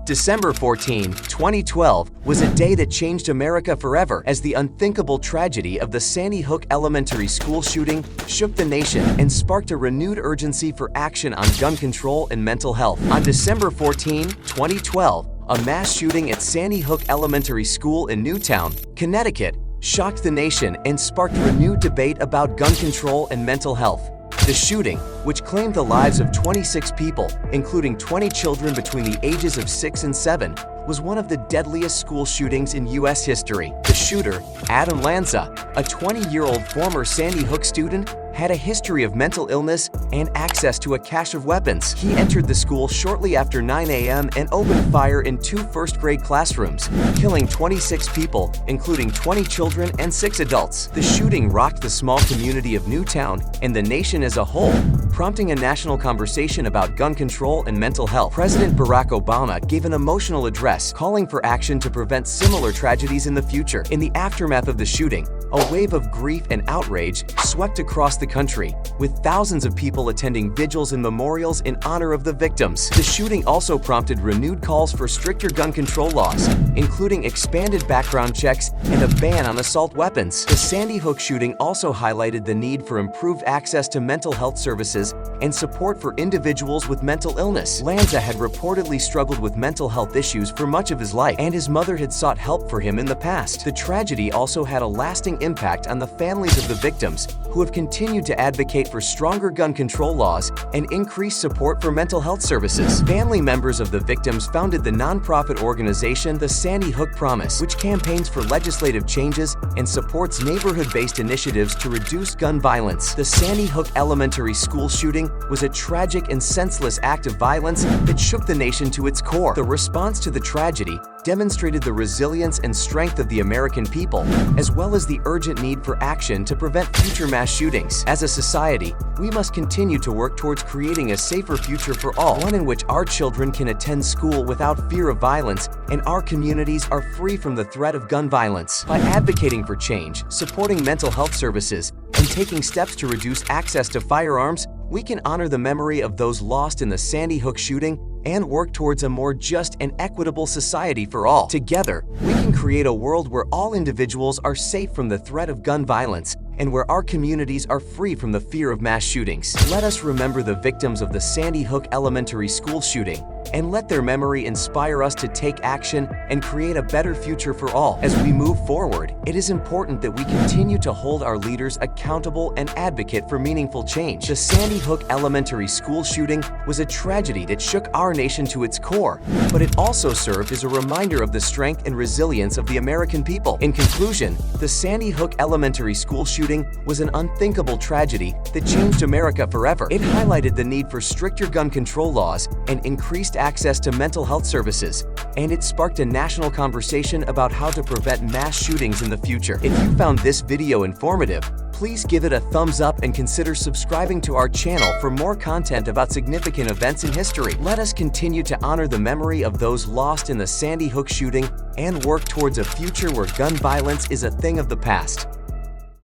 December 14, 2012 was a day that changed America forever as the unthinkable tragedy of the Sandy Hook Elementary School shooting shook the nation and sparked a renewed urgency for action on gun control and mental health. On December 14, 2012, a mass shooting at Sandy Hook Elementary School in Newtown, Connecticut, shocked the nation and sparked renewed debate about gun control and mental health. The shooting, which claimed the lives of 26 people, including 20 children between the ages of 6 and 7, was one of the deadliest school shootings in U.S. history. The shooter, Adam Lanza, a 20-year-old former Sandy Hook student, had a history of mental illness and access to a cache of weapons. He entered the school shortly after 9 a.m. and opened fire in 2 first-grade classrooms, killing 26 people, including 20 children and 6 adults. The shooting rocked the small community of Newtown and the nation as a whole, prompting a national conversation about gun control and mental health. President Barack Obama gave an emotional address calling for action to prevent similar tragedies in the future. In the aftermath of the shooting, a wave of grief and outrage swept across the country, with thousands of people attending vigils and memorials in honor of the victims. The shooting also prompted renewed calls for stricter gun control laws, including expanded background checks and a ban on assault weapons. The Sandy Hook shooting also highlighted the need for improved access to mental health services and support for individuals with mental illness. Lanza had reportedly struggled with mental health issues for much of his life, and his mother had sought help for him in the past. The tragedy also had a lasting impact on the families of the victims, who have continued to advocate for stronger gun control laws and increased support for mental health services. Family members of the victims founded the nonprofit organization The Sandy Hook Promise, which campaigns for legislative changes and supports neighborhood-based initiatives to reduce gun violence. The Sandy Hook Elementary School shooting was a tragic and senseless act of violence that shook the nation to its core. The response to the tragedy demonstrated the resilience and strength of the American people, as well as the urgent need for action to prevent future mass shootings. As a society, we must continue to work towards creating a safer future for all, one in which our children can attend school without fear of violence and our communities are free from the threat of gun violence. By advocating for change, supporting mental health services, and taking steps to reduce access to firearms, we can honor the memory of those lost in the Sandy Hook shooting and work towards a more just and equitable society for all. Together, we can create a world where all individuals are safe from the threat of gun violence and where our communities are free from the fear of mass shootings. Let us remember the victims of the Sandy Hook Elementary School shooting and let their memory inspire us to take action and create a better future for all. As we move forward, it is important that we continue to hold our leaders accountable and advocate for meaningful change. The Sandy Hook Elementary School shooting was a tragedy that shook our nation to its core, but it also served as a reminder of the strength and resilience of the American people. In conclusion, the Sandy Hook Elementary School shooting was an unthinkable tragedy that changed America forever. It highlighted the need for stricter gun control laws and increased access to mental health services, and it sparked a national conversation about how to prevent mass shootings in the future. If you found this video informative, please give it a thumbs up and consider subscribing to our channel for more content about significant events in history. Let us continue to honor the memory of those lost in the Sandy Hook shooting and work towards a future where gun violence is a thing of the past.